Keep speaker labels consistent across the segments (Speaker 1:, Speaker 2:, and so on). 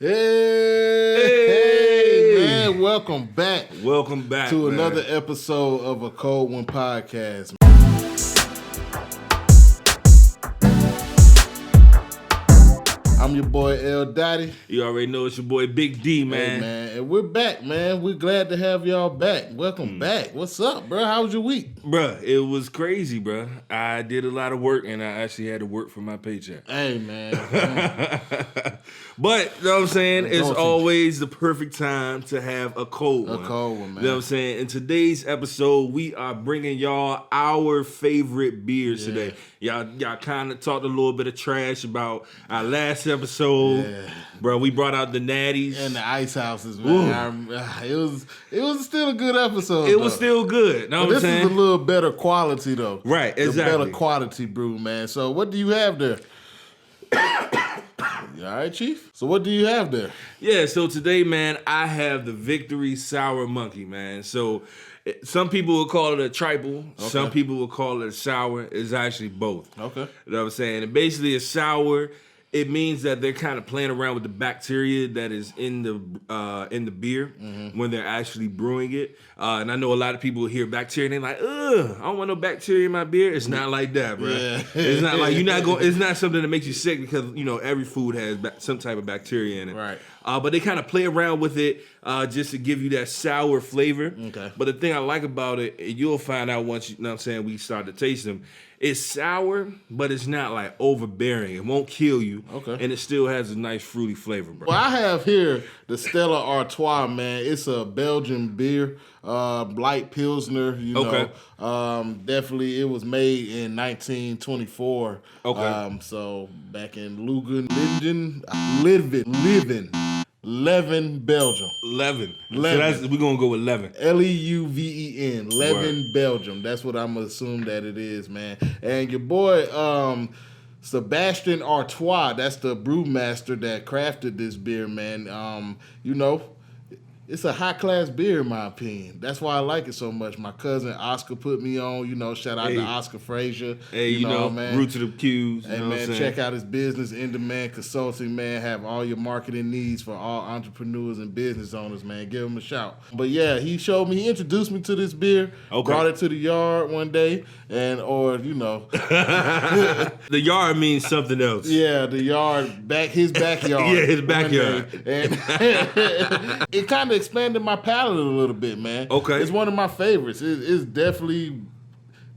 Speaker 1: Hey, man, welcome back.
Speaker 2: Welcome back
Speaker 1: to
Speaker 2: man.
Speaker 1: another episode of a Cold One Podcast. I'm your boy L Dottie.
Speaker 2: You already know it's your boy Big D, man.
Speaker 1: Hey, man, and we're back, man. We're glad to have y'all back. Welcome back. What's up, bro? How was your week?
Speaker 2: Bruh, it was crazy, bruh. I did a lot of work, and I actually had to work for my paycheck.
Speaker 1: Hey, man.
Speaker 2: But, you know what I'm saying? It's always the perfect time to have a cold one.
Speaker 1: A cold one, man.
Speaker 2: You know what I'm saying? In today's episode, we are bringing y'all our favorite beers today. Y'all kind of talked a little bit of trash about our last episode.
Speaker 1: Yeah.
Speaker 2: Bro, we brought out the Natties.
Speaker 1: And the Ice Houses, man. It was still a good episode.
Speaker 2: It was still good. Know what I'm saying?
Speaker 1: This is a little better quality, though.
Speaker 2: Right, exactly.
Speaker 1: A better quality brew, man. So what do you have there? You all right, Chief? So what do you have there?
Speaker 2: Yeah, so today, man, I have the Victory Sour Monkey, man. So some people will call it a triple. Okay. Some people will call it a sour. It's actually both.
Speaker 1: Okay.
Speaker 2: You know what I'm saying? And basically a sour, it means that they're kind of playing around with the bacteria that is in the beer when they're actually brewing it. And I know a lot of people hear bacteria and they're like, ugh, I don't want no bacteria in my beer. It's not like that, bro. Yeah. It's not like it's not something that makes you sick because, you know, every food has some type of bacteria in it.
Speaker 1: Right.
Speaker 2: But they kind of play around with it just to give you that sour flavor.
Speaker 1: Okay.
Speaker 2: But the thing I like about it, you'll find out once, you know what I'm saying, we start to taste them. It's sour, but it's not like overbearing. It won't kill you.
Speaker 1: Okay.
Speaker 2: And it still has a nice fruity flavor, bro.
Speaker 1: Well, I have here the Stella Artois, man. It's a Belgian beer, light Pilsner, you know. Definitely, it was made in 1924.
Speaker 2: Okay.
Speaker 1: So back in Leuven, Belgium.
Speaker 2: Leuven.
Speaker 1: Leuven.
Speaker 2: So we're going to go with Leuven.
Speaker 1: Leuven, Leuven, Belgium. That's what I'm going to assume that it is, man. And your boy, Sebastian Artois, that's the brewmaster that crafted this beer, man. You know, it's a high-class beer, in my opinion. That's why I like it so much. My cousin Oscar put me on, you know, shout out to Oscar Frazier.
Speaker 2: Hey, you know,
Speaker 1: man.
Speaker 2: root to the Q's.
Speaker 1: Hey, man, check out his business, In Demand Consulting, man. Have all your marketing needs for all entrepreneurs and business owners, man. Give him a shout. But, yeah, he introduced me to this beer, brought it to the yard one day, you know.
Speaker 2: The yard means something else.
Speaker 1: Yeah, the yard, his backyard.
Speaker 2: Yeah, his backyard.
Speaker 1: And it kind of expanded my palate a little bit, man.
Speaker 2: Okay.
Speaker 1: It's one of my favorites. It's definitely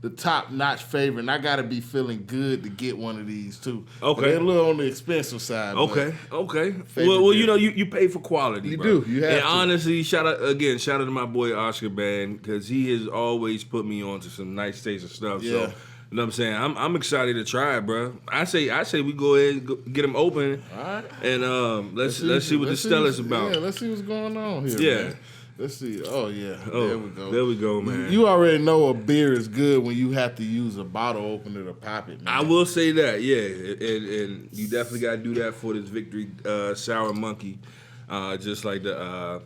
Speaker 1: the top-notch favorite, and I got to be feeling good to get one of these, too.
Speaker 2: Okay.
Speaker 1: But they're a little on the expensive side.
Speaker 2: Okay. Well, you know, you pay for quality,
Speaker 1: You
Speaker 2: bro.
Speaker 1: do. You have to.
Speaker 2: Honestly, shout out to my boy Oscar, man, because he has always put me on to some nice tasting stuff.
Speaker 1: Yeah.
Speaker 2: So, you know what I'm saying? I'm excited to try it, bro. I say we go ahead and get them open.
Speaker 1: All right.
Speaker 2: And let's see what the Stella's about.
Speaker 1: Yeah, let's see what's going on here,
Speaker 2: Yeah.
Speaker 1: man. Let's see. Oh, yeah.
Speaker 2: Oh,
Speaker 1: there we go.
Speaker 2: There we go, man.
Speaker 1: You already know a beer is good when you have to use a bottle opener to pop it, man.
Speaker 2: I will say that, yeah. And you definitely got to do that for this Victory Sour Monkey. Just like the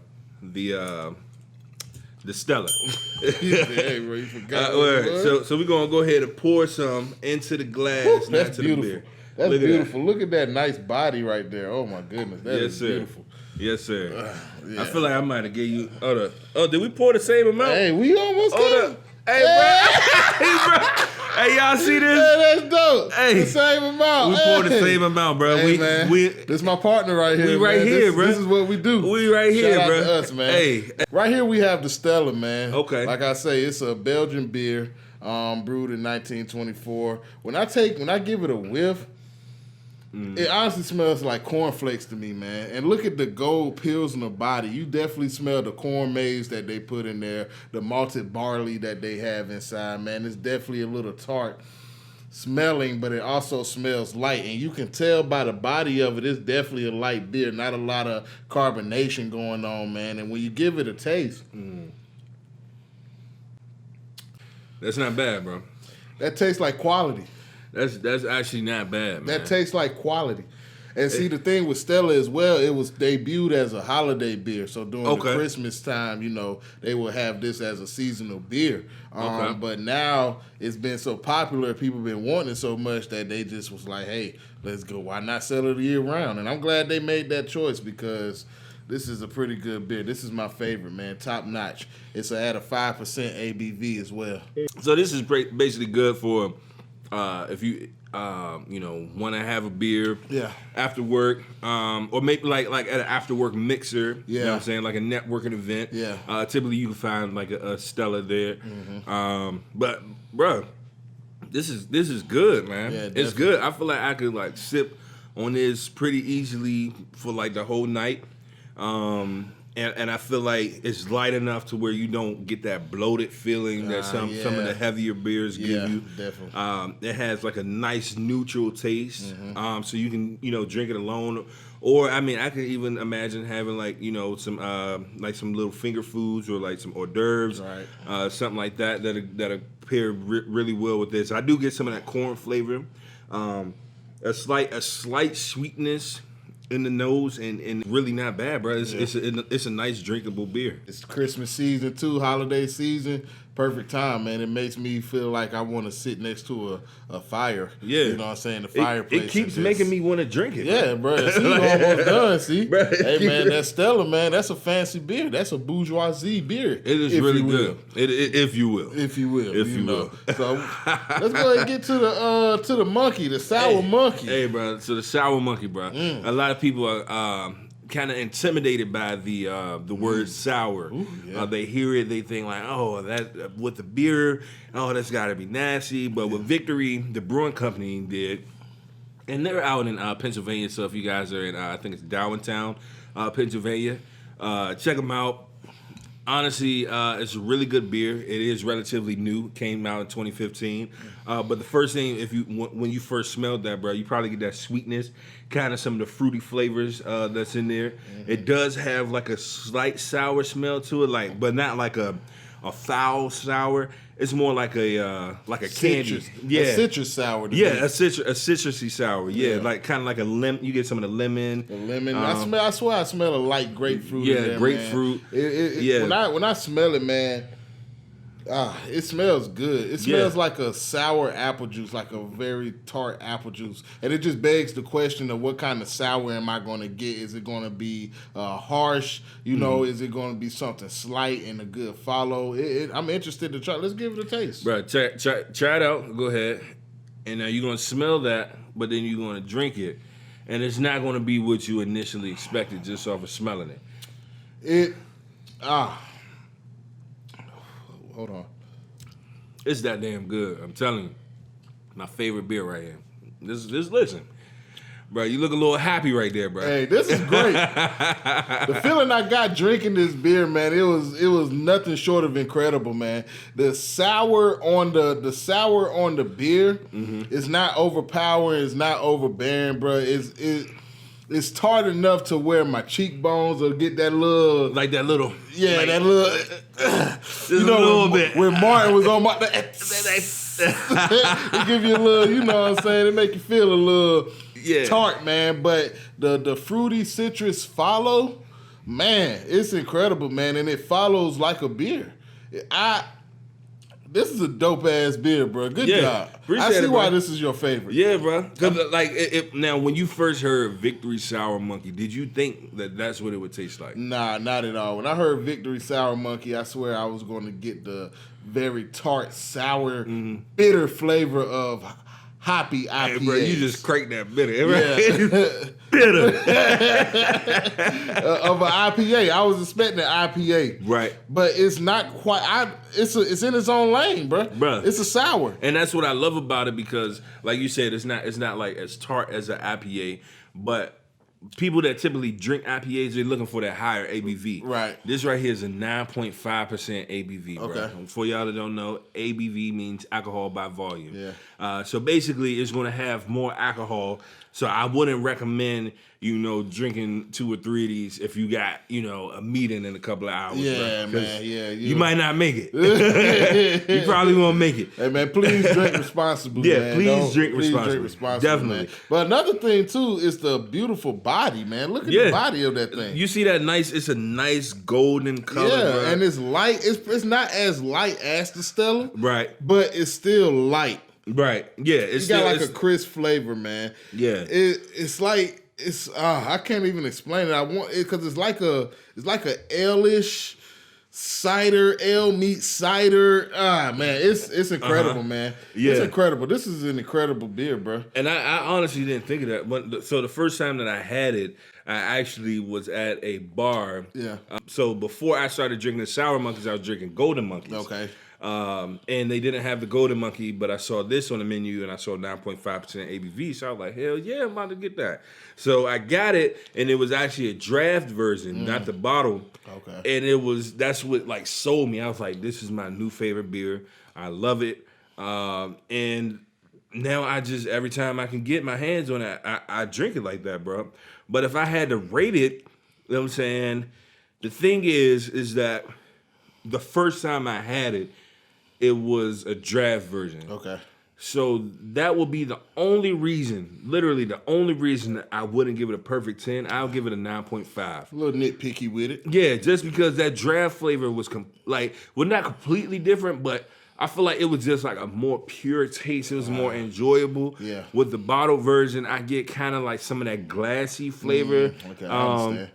Speaker 2: Stella.
Speaker 1: Hey, bro, you forgot.
Speaker 2: So we're going to go ahead and pour some into the glass.
Speaker 1: That's
Speaker 2: to
Speaker 1: beautiful.
Speaker 2: The beer.
Speaker 1: That's beautiful. Look at that nice body right there. Oh, my goodness. That is beautiful.
Speaker 2: Yes, sir.
Speaker 1: Yeah.
Speaker 2: I feel like I might have gave you. Oh, did we pour the same amount?
Speaker 1: Hey, we almost got it.
Speaker 2: Hey, bro. Hey, y'all see this?
Speaker 1: Hey, that's dope.
Speaker 2: Hey,
Speaker 1: the same amount.
Speaker 2: We poured the same amount, bro.
Speaker 1: Hey, man. This is my partner right here.
Speaker 2: We right here, bro.
Speaker 1: This is what we do.
Speaker 2: We right here,
Speaker 1: Shout
Speaker 2: bro.
Speaker 1: out to us, man.
Speaker 2: Hey.
Speaker 1: Right here we have the Stella, man.
Speaker 2: Okay.
Speaker 1: Like I say, it's a Belgian beer, brewed in 1924. When I give it a whiff, it honestly smells like cornflakes to me, man. And look at the gold Pilsner body. You definitely smell the corn maize that they put in there, the malted barley that they have inside, man. It's definitely a little tart smelling, but it also smells light. And you can tell by the body of it, it's definitely a light beer, not a lot of carbonation going on, man. And when you give it a taste,
Speaker 2: that's not bad, bro.
Speaker 1: That tastes like quality.
Speaker 2: That's actually not bad, man.
Speaker 1: That tastes like quality. And see, the thing with Stella as well, it was debuted as a holiday beer. So during the Christmas time, you know, they will have this as a seasonal beer. But now it's been so popular, people been wanting it so much that they just was like, hey, let's go. Why not sell it year round? And I'm glad they made that choice because this is a pretty good beer. This is my favorite, man. Top notch. It's at a 5% ABV as well.
Speaker 2: So this is basically good for if you want to have a beer after work, or maybe like at an after work mixer. You know what I'm saying, like a networking event. Typically you can find like a Stella there. But bro, this is good, man. It's good. I feel like I could like sip on this pretty easily for like the whole night. And I feel like it's light enough to where you don't get that bloated feeling that some of the heavier beers give you.
Speaker 1: Definitely.
Speaker 2: It has like a nice neutral taste, so you can drink it alone. Or I mean, I could even imagine having like some little finger foods or like some hors d'oeuvres, something like that that pair really well with this. I do get some of that corn flavor, a slight sweetness in the nose, and really not bad, bro. It's a nice drinkable beer.
Speaker 1: It's Christmas season too, holiday season. Perfect time, man. It makes me feel like I want to sit next to a fire. Yeah. You know what I'm saying? The fireplace.
Speaker 2: It keeps making me want to drink it.
Speaker 1: Yeah, bro. See, you almost done, see? Bro, hey, man, that Stella, man, that's a fancy beer. That's a bourgeoisie beer.
Speaker 2: It is really good. If you will.
Speaker 1: If you will. So let's go ahead and get to the monkey, the sour monkey.
Speaker 2: Hey, bro. So the sour monkey, bro. A lot of people are kind of intimidated by the word sour. Ooh, they hear it, they think like, oh, that with the beer, oh, that's got to be nasty. But with Victory, the brewing company did, and they're out in Pennsylvania. So if you guys are in, I think it's Downtown, Pennsylvania, check them out. Honestly, it's a really good beer. It is relatively new. Came out in 2015. But the first thing, when you first smelled that, bro, you probably get that sweetness, kind of some of the fruity flavors that's in there. It does have like a slight sour smell to it, but not like a foul sour. It's more like a
Speaker 1: citrus,
Speaker 2: candy.
Speaker 1: A citrus sour.
Speaker 2: Yeah, a citrusy sour. Yeah, like kind of like a lemon. You get some of the lemon.
Speaker 1: The lemon. I swear I smell a light grapefruit.
Speaker 2: Yeah,
Speaker 1: in there,
Speaker 2: grapefruit.
Speaker 1: Man. When I smell it, man, it smells good. It smells like a sour apple juice, like a very tart apple juice. And it just begs the question of what kind of sour am I going to get? Is it going to be harsh? You know, is it going to be something slight and a good follow? I'm interested to try. Let's give it a taste.
Speaker 2: Bro, try it out. Go ahead. And now you're going to smell that, but then you're going to drink it. And it's not going to be what you initially expected just off of smelling it.
Speaker 1: Hold on.
Speaker 2: It's that damn good. I'm telling you. My favorite beer right here. This listen. Bro, you look a little happy right there, bro.
Speaker 1: Hey, this is great. The feeling I got drinking this beer, man, it was nothing short of incredible, man. The sour on the beer is not overpowering, it's not overbearing, bro. It's tart enough to where my cheekbones will get that little...
Speaker 2: Like that little...
Speaker 1: Yeah, like, that little...
Speaker 2: you know, a little bit.
Speaker 1: When Martin was on my... It give you a little, you know what I'm saying? It make you feel a little tart, man. But the fruity citrus follow, man, it's incredible, man. And it follows like a beer. This is a dope ass beer, bro. Good job. I see why this is your favorite.
Speaker 2: Yeah, bro. Because now, when you first heard Victory Sour Monkey, did you think that that's what it would taste like?
Speaker 1: Nah, not at all. When I heard Victory Sour Monkey, I swear I was going to get the very tart, sour, bitter flavor of hoppy IPA.
Speaker 2: Hey, bro, you just cranked that bitter, right?
Speaker 1: Yeah. Bitter. Of an IPA. I was expecting an IPA.
Speaker 2: Right.
Speaker 1: But it's not quite. It's in its own lane, bro. It's a sour.
Speaker 2: And that's what I love about it because, like you said, it's not like as tart as an IPA, but people that typically drink IPAs, they're looking for that higher ABV.
Speaker 1: Right.
Speaker 2: This right here is a 9.5% ABV, bro.
Speaker 1: Okay.
Speaker 2: For y'all that don't know, ABV means alcohol by volume.
Speaker 1: Yeah.
Speaker 2: So basically, it's going to have more alcohol So I wouldn't recommend, drinking 2 or 3 of these if you got, a meeting in a couple of hours.
Speaker 1: Yeah,
Speaker 2: bro,
Speaker 1: man. Yeah,
Speaker 2: you might not make it. You probably won't make it.
Speaker 1: Hey, man, please drink responsibly,
Speaker 2: Yeah,
Speaker 1: man.
Speaker 2: please drink
Speaker 1: Please
Speaker 2: responsibly.
Speaker 1: drink responsibly,
Speaker 2: Definitely.
Speaker 1: man. But another thing, too, is the beautiful body, man. Look at the body of that thing.
Speaker 2: You see that it's a nice golden color,
Speaker 1: Yeah,
Speaker 2: bro.
Speaker 1: and it's light. It's not as light as the Stella.
Speaker 2: Right.
Speaker 1: But it's still light.
Speaker 2: Right. Yeah.
Speaker 1: It's got a crisp flavor, man.
Speaker 2: Yeah.
Speaker 1: It's like I can't even explain it. I want it because it's like a ale-ish cider, ale meets cider. Man, it's incredible, man.
Speaker 2: Yeah.
Speaker 1: It's incredible. This is an incredible beer, bro.
Speaker 2: And I honestly didn't think of that. But so the first time that I had it, I actually was at a bar.
Speaker 1: Yeah.
Speaker 2: So before I started drinking the Sour Monkeys, I was drinking Golden Monkeys.
Speaker 1: Okay.
Speaker 2: And they didn't have the Golden Monkey, but I saw this on the menu and I saw 9.5% ABV. So I was like, hell yeah, I'm about to get that. So I got it, and it was actually a draft version, not the bottle.
Speaker 1: Okay.
Speaker 2: And that's what like sold me. I was like, this is my new favorite beer. I love it. And now every time I can get my hands on it, I drink it like that, bro. But if I had to rate it, you know what I'm saying? The thing is that the first time I had it, it was a draft version.
Speaker 1: Okay.
Speaker 2: So that would be the only reason, literally the only reason that I wouldn't give it a perfect 10. I'll give it a 9.5.
Speaker 1: A little nitpicky with it.
Speaker 2: Yeah, just because that draft flavor was not completely different, but I feel like it was just like a more pure taste. It was more enjoyable.
Speaker 1: Yeah.
Speaker 2: With the bottle version, I get kind of like some of that glassy flavor.
Speaker 1: Okay, I understand.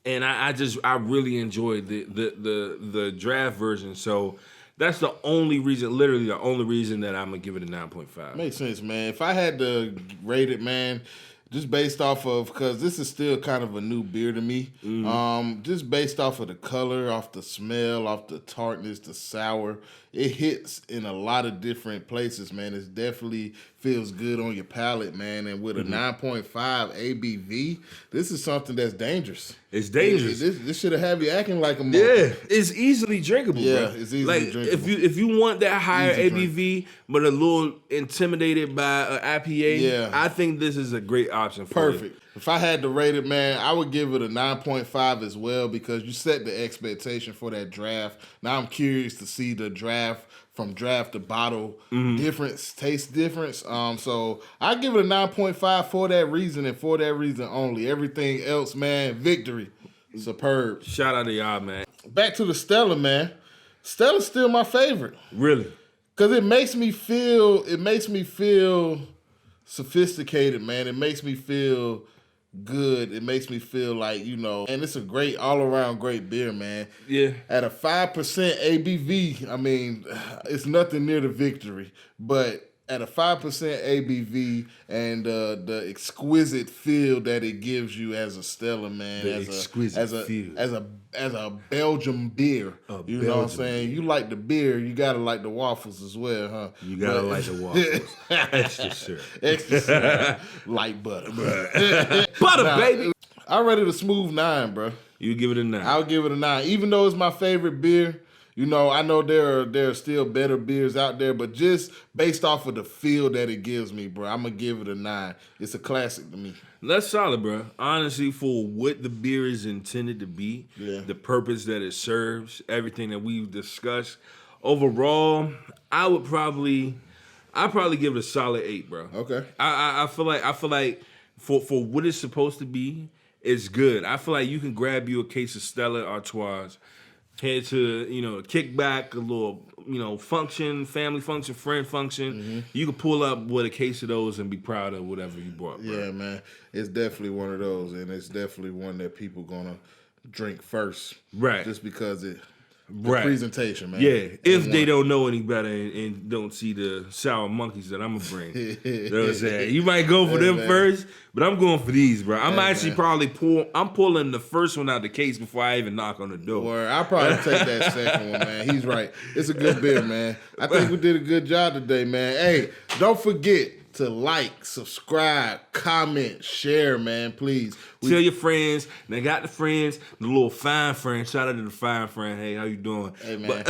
Speaker 2: And I really enjoyed the draft version. So that's the only reason, literally the only reason that I'm gonna give it a 9.5.
Speaker 1: Makes sense, man. If I had to rate it, man, just based off of, because this is still kind of a new beer to me. Just based off of the color, off the smell, off the tartness, the sour, it hits in a lot of different places, man. It definitely feels good on your palate, man. And with a 9.5 ABV, this is something that's dangerous.
Speaker 2: It's dangerous.
Speaker 1: This should have you acting like a monkey.
Speaker 2: Yeah, it's easily drinkable.
Speaker 1: Yeah,
Speaker 2: bro.
Speaker 1: it's easily drinkable.
Speaker 2: If you want that higher
Speaker 1: Easy
Speaker 2: ABV, but a little intimidated by an IPA,
Speaker 1: Yeah.
Speaker 2: I think this is a great option for
Speaker 1: Perfect. If I had to rate it, man, I would give it a 9.5 as well, because you set the expectation for that draft. Now I'm curious to see the draft from draft to bottle difference, taste difference. So I give it a 9.5 for that reason and for that reason only. Everything else, man, victory. Superb.
Speaker 2: Shout out to y'all, man.
Speaker 1: Back to the Stella, man. Stella's still my favorite.
Speaker 2: Really.
Speaker 1: Cause it makes me feel sophisticated, man. It makes me feel good. It makes me feel like, and it's a great, all-around great beer, man.
Speaker 2: Yeah.
Speaker 1: At a 5% ABV, I mean, it's nothing near the victory, but at a 5% ABV and the exquisite feel that it gives you as a Stella, man,
Speaker 2: The exquisite feel.
Speaker 1: as a Belgian beer. You know what I'm saying? You like the beer, you gotta like the waffles as well, huh?
Speaker 2: You gotta like the waffles. Extra syrup.
Speaker 1: Extra syrup. Light butter.
Speaker 2: Butter, baby.
Speaker 1: I rated a smooth 9, bro.
Speaker 2: You give it a 9.
Speaker 1: I'll give it a 9. Even though it's my favorite beer, I know there are still better beers out there, but just based off of the feel that it gives me, bro, I'm going to give it a 9. It's a classic to me.
Speaker 2: That's solid, bro. Honestly, for what the beer is intended to be, the purpose that it serves, everything that we've discussed, overall, I'd probably give it a solid 8, bro.
Speaker 1: Okay.
Speaker 2: I feel like for what it's supposed to be, it's good. I feel like you can grab you a case of Stella Artois, head to, kickback, a little, function, family function, friend function. You can pull up with a case of those and be proud of whatever you brought, bro.
Speaker 1: Yeah, man. It's definitely one of those, and it's definitely one that people gonna drink first.
Speaker 2: Right.
Speaker 1: Just because the presentation, man.
Speaker 2: Yeah, if they don't know any better and don't see the Sour Monkeys that I'm gonna bring. You know what I'm saying? You might go for them first, but I'm going for these, bro. I'm actually probably pulling the first one out the case before I even knock on the door.
Speaker 1: Or I'll probably take that second one, man. He's right. It's a good beer, man. I think we did a good job today, man. Hey, don't forget, to like, subscribe, comment, share, man. Please.
Speaker 2: Tell your friends. They got the friends, the little fine friend. Shout out to the fine friend. Hey, how you doing?
Speaker 1: Hey, man.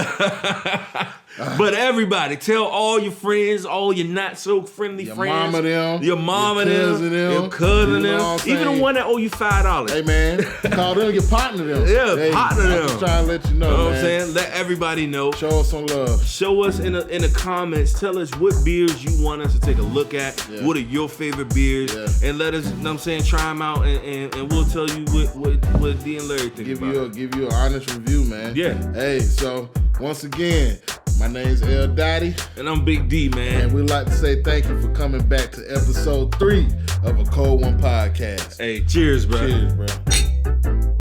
Speaker 2: But everybody, tell all your friends, all your not so friendly
Speaker 1: Your
Speaker 2: friends.
Speaker 1: mama them.
Speaker 2: Your mama
Speaker 1: your
Speaker 2: them.
Speaker 1: cousin them.
Speaker 2: Your cousin
Speaker 1: You know
Speaker 2: them.
Speaker 1: what I'm
Speaker 2: Even the
Speaker 1: saying?
Speaker 2: one that owe you $5.
Speaker 1: Hey, man. Call them your partner them.
Speaker 2: Yeah,
Speaker 1: hey,
Speaker 2: partner
Speaker 1: I'm
Speaker 2: them.
Speaker 1: just trying to let you know,
Speaker 2: You know what
Speaker 1: man.
Speaker 2: I'm saying? Let everybody know.
Speaker 1: Show us some love.
Speaker 2: Show us in the comments. Tell us what beers you want us to take a look at.
Speaker 1: Yeah.
Speaker 2: What are your favorite beers?
Speaker 1: Yeah.
Speaker 2: And let us, you know what I'm saying, try them out, and we'll tell you what D and Larry think about.
Speaker 1: Give you an honest review, man.
Speaker 2: Yeah.
Speaker 1: Hey, so once again, my name's L Dottie,
Speaker 2: And I'm Big D, man.
Speaker 1: and we'd like to say thank you for coming back to episode 3 of a Cold One podcast.
Speaker 2: Hey, cheers, bro.
Speaker 1: Cheers, bro.